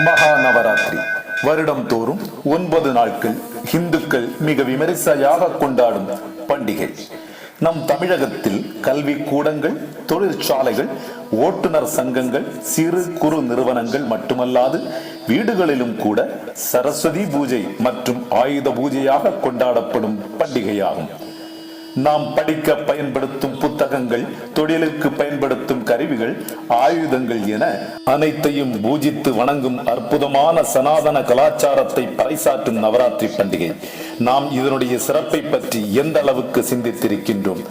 மகா நவராத்திரி வருடம் தோறும் 9 நாட்கள் இந்துக்கள் மிக விமரிசையாக கொண்டாடும் பண்டிகை. நம் தமிழகத்தில் கல்வி கூடங்கள், தொழிற்சாலைகள், ஓட்டுநர் சங்கங்கள், சிறு குறு நிறுவனங்கள் மட்டுமல்லாது வீடுகளிலும் கூட சரஸ்வதி பூஜை மற்றும் ஆயுத பூஜையாக கொண்டாடப்படும் பண்டிகையாகும். நாம் படிக்க பயன்படுத்தும் புத்தகங்கள், தொழிலுக்கு பயன்படுத்தும் கருவிகள், ஆயுதங்கள் என அனைத்தையும் பூஜித்து வணங்கும் அற்புதமான சனாதன கலாச்சாரத்தை பறைசாற்றும் நவராத்திரி பண்டிகை. நாம் இதனுடைய சிறப்பை பற்றி எந்த அளவுக்கு சிந்தித்திருக்கின்றோம்?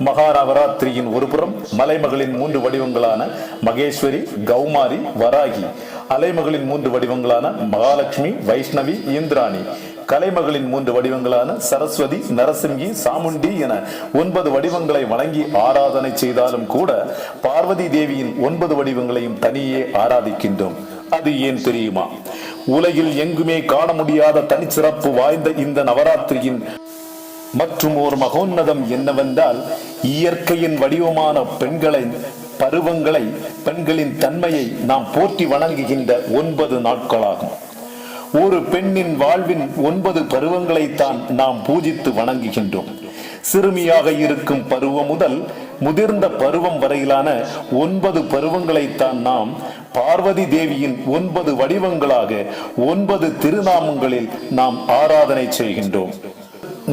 மகா நவராத்திரியின் ஒருபுறம் மலைமகளின் 3 வடிவங்களான மகேஸ்வரி, கௌமாரி, வராகி, அலைமகளின் 3 வடிவங்களான மகாலட்சுமி, வைஷ்ணவி, இந்திராணி, கலைமகளின் 3 வடிவங்களான சரஸ்வதி, நரசிங்கி, சாமுண்டி என 9 வடிவங்களை வணங்கி ஆராதனை செய்தாலும் கூட பார்வதி தேவியின் 9 வடிவங்களையும் தனியே ஆராதிக்கின்றோம். அது ஏன் தெரியுமா? உலகில் எங்குமே காண முடியாத தனிச்சிறப்பு வாய்ந்த இந்த நவராத்திரியின் மற்றும் ஒரு மகோன்னதம் என்னவென்றால், இயற்கையின் வடிவமான பெண்களின் பருவங்களை, பெண்களின் தன்மையை நாம் போற்றி வணங்குகின்ற 9 நாட்களாகும். ஒரு பெண்ணின் வாழ்வின் 9 பருவங்களைத்தான் நாம் பூஜித்து வணங்குகின்றோம். சிறுமியாக இருக்கும் பருவம் முதல் முதிர்ந்த பருவம் வரையிலான 9 பருவங்களைத்தான் நாம் பார்வதி தேவியின் 9 வடிவங்களாக 9 திருநாமங்களில் நாம் ஆராதனை செய்கின்றோம்.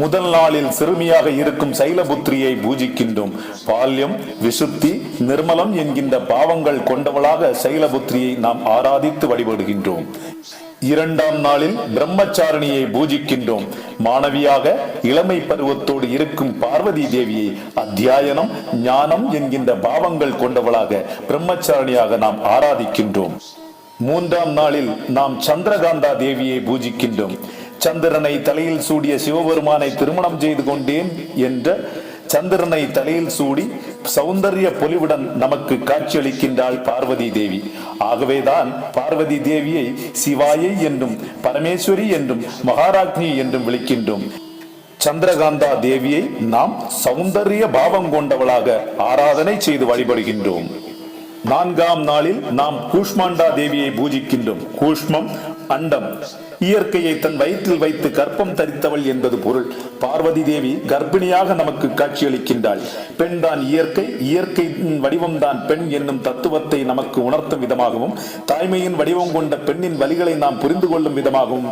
முதல் நாளில் சிறுமியாக இருக்கும் சைலபுத்திரியை பூஜிக்கின்றோம். பால்யம், விசுத்தி, நிர்மலம் என்கின்ற பாவங்கள் கொண்டவளாக சைலபுத்திரியை நாம் ஆராதித்து வழிபடுகின்றோம். 2ஆம் நாளில் பிரம்மச்சாரணியை பூஜிக்கின்றோம். மாணவியாக இளமை பருவத்தோடு இருக்கும் பார்வதி தேவியை அத்தியாயனம், ஞானம் என்கின்ற பாவங்கள் கொண்டவளாக பிரம்மச்சாரணியாக நாம் ஆராதிக்கின்றோம். 3ஆம் நாளில் நாம் சந்திரகாந்தா தேவியை பூஜிக்கின்றோம். சந்திரனை தலையில் சூடிய சிவபெருமானை திருமணம் செய்து கொண்டேன் என்ற சந்திரனை தலையில் சூடி சௌந்தர்ய பொலிவுடன் நமக்கு காட்சியளிக்கின்றாள் பார்வதி தேவி. ஆகவேதான் பார்வதி தேவியை சிவாயை என்றும் பரமேஸ்வரி என்றும் மகாராஜ்னி என்றும் விളിக்கின்றோம். சந்திரகாந்தா தேவியை நாம் சௌந்தர்ய பாவம் கொண்டவளாக ஆராதனை செய்து வழிபடுகின்றோம். 4ஆம் நாளில் நாம் கூஷ்மாண்டா தேவியை பூஜிக்கின்றோம். கூஷ்மம், அண்டம், இயற்கையை தன் வயிற்றில் வைத்து கர்ப்பம் தரித்தவள் என்பது பொருள். பார்வதி தேவி கர்ப்பிணியாக நமக்கு காட்சியளிக்கின்றாள். பெண் தான் இயற்கை, இயற்கையின் வடிவம்தான் பெண் என்னும் தத்துவத்தை நமக்கு உணர்த்தும் விதமாகவும், தாய்மையின் வடிவம் கொண்ட பெண்ணின் வலிகளை நாம் புரிந்து கொள்ளும் விதமாகவும்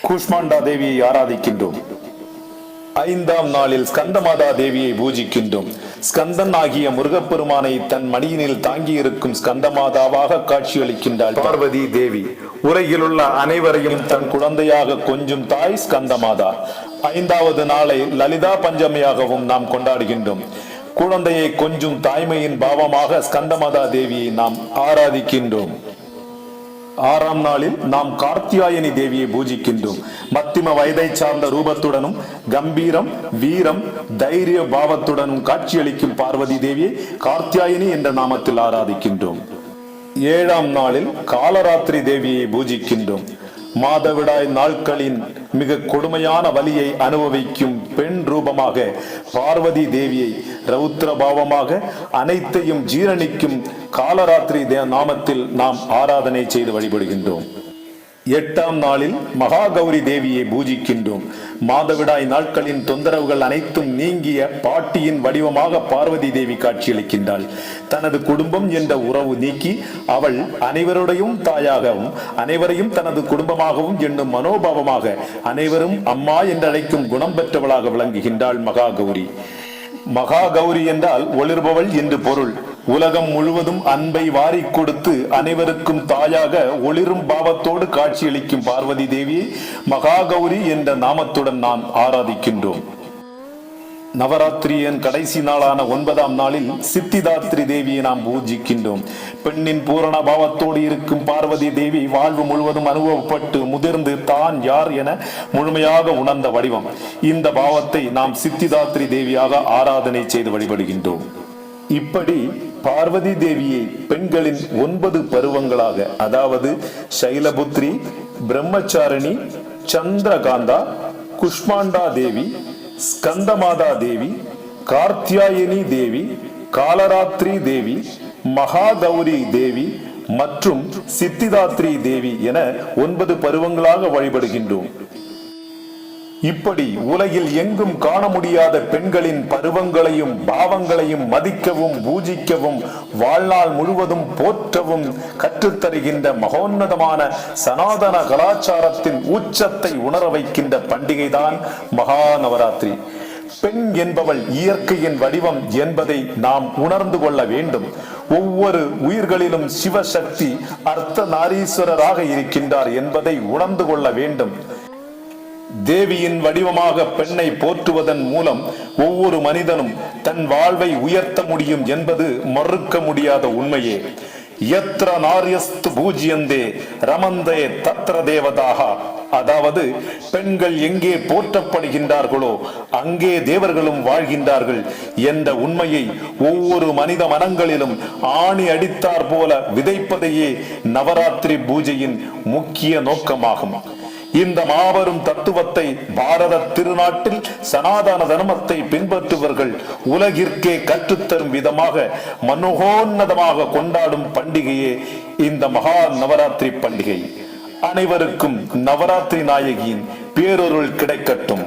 கூஷ்மாண்டா தேவியை ஆராதிக்கின்றோம். 5ஆம் நாளில் ஸ்கந்தமாதா தேவியை பூஜிக்கின்றோம். ஸ்கந்தன் ஆகிய முருகப்பெருமானை தன் மடியினில் தாங்கியிருக்கும் ஸ்கந்தமாதாவாக காட்சியளிக்கின்றாள் பார்வதி தேவி. உலகிலுள்ள அனைவரையும் தன் குழந்தையாக கொஞ்சும் தாய் ஸ்கந்தமாதா. 5வது நாளை லலிதா பஞ்சமியாகவும் நாம் கொண்டாடுகின்றோம். குழந்தையை கொஞ்சும் தாய்மையின் பாவமாக ஸ்கந்தமாதா தேவியை நாம் ஆராதிக்கின்றோம். 6ஆம் நாளில் நாம் கார்த்தியாயனி தேவியை பூஜிக்கின்றோம். மத்திம வயதை சார்ந்த ரூபத்துடனும் கம்பீரம், வீரம், தைரிய பாவத்துடனும் காட்சியளிக்கும் பார்வதி தேவியை கார்த்தியாயனி என்ற நாமத்தில் ஆராதிக்கின்றோம். 7ஆம் நாளில் காலராத்திரி தேவியை பூஜிக்கின்றோம். மாதவிடாய் நாட்களின் மிக கொடுமையான வலியை அனுபவிக்கும் பெண் ரூபமாக பார்வதி தேவியை ரௌத்ர பாவமாக அனைத்தையும் ஜீரணிக்கும் காலராத்திரி நாமத்தில் நாம் ஆராதனை செய்து வழிபடுகின்றோம். 8ஆம் நாளில் மகா கௌரி தேவியை பூஜிக்கின்றோம். மாதவிடாய் நாட்களின் தொந்தரவுகள் அனைத்தும் நீங்கிய பாட்டியின் வடிவமாக பார்வதி தேவி காட்சியளிக்கின்றாள். தனது குடும்பம் என்ற உறவு நீக்கி அவள் அனைவருடையும் தாயாகவும் அனைவரையும் தனது குடும்பமாகவும் எண்ணும் மனோபாவமாக அனைவரும் அம்மா என்றழைக்கும் குணம் பெற்றவளாக விளங்குகின்றாள் மகா கௌரி. மகா கௌரி என்றால் ஒளிர்பவள் என்று பொருள். உலகம் முழுவதும் அன்பை வாரி கொடுத்து அனைவருக்கும் தாயாக ஒளிரும் பாவத்தோடு காட்சியளிக்கும் பார்வதி தேவியை மகா கௌரி என்ற நாமத்துடன் நாம் ஆராதிக்கின்றோம். நவராத்திரியின் கடைசி நாளான 9ஆம் நாளில் சித்திதாத்ரி தேவியை நாம் பூஜிக்கின்றோம். பெண்ணின் பூரண பாவத்தோடு இருக்கும் பார்வதி தேவி வாழ்வு முழுவதும் அனுபவப்பட்டு முதிர்ந்து தான் யார் என முழுமையாக உணர்ந்த வடிவம். இந்த பாவத்தை நாம் சித்திதாத்ரி தேவியாக ஆராதனை செய்து வழிபடுகின்றோம். இப்படி பார்வதி தேவியை பெண்களின் 9 பருவங்களாக, அதாவது சைலபுத்ரி, பிரம்மச்சாரிணி, சந்திரகாந்தா, குஷ்மாண்டா தேவி, ஸ்கந்தமாதா தேவி, கார்த்தியாயனி தேவி, காலராத்திரி தேவி, மகாகௌரி தேவி, மற்றும் சித்திதாத்ரி தேவி என 9 பருவங்களாக வழிபடுகின்றோம். இப்படி உலகில் எங்கும் காண முடியாத பெண்களின் பருவங்களையும் பாவங்களையும் மதிக்கவும் பூஜிக்கவும் வாழ்நாள் முழுவதும் போற்றவும் கற்றுத்தருகின்ற மகோன்னதமான சனாதன கலாச்சாரத்தின் உச்சத்தை உணர வைக்கின்ற பண்டிகைதான் மகா நவராத்திரி. பெண் என்பவள் இயற்கையின் வடிவம் என்பதை நாம் உணர்ந்து கொள்ள வேண்டும். ஒவ்வொரு உயிர்களிலும் சிவசக்தி அர்த்த நாரீஸ்வரராக இருக்கின்றார் என்பதை உணர்ந்து கொள்ள வேண்டும். தேவியின் வடிவமாக பெண்ணை போற்றுவதன் மூலம் ஒவ்வொரு மனிதனும் தன் வாழ்வை உயர்த்த முடியும் என்பது மறுக்க முடியாத உண்மையே. யத்ர நார்யஸ்து பூஜ்யந்தே ரமந்தே தத்ர தேவதாக, அதாவது பெண்கள் எங்கே போற்றப்படுகின்றார்களோ அங்கே தேவர்களும் வாழ்கின்றார்கள் என்ற உண்மையை ஒவ்வொரு மனித மனங்களிலும் ஆணி அடித்தார் போல விதைப்பதையே நவராத்திரி பூஜையின் முக்கிய நோக்கமாகும். இந்த மாபெரும் தத்துவத்தை பாரத திருநாட்டில் சனாதன தர்மத்தை பின்பற்றுபவர்கள் உலகிற்கே கற்றுத்தரும் விதமாக மனோகோன்னதமாக கொண்டாடும் பண்டிகையே இந்த மகா நவராத்திரி பண்டிகை. அனைவருக்கும் நவராத்திரி நாயகியின் பேரொருள் கிடைக்கட்டும்.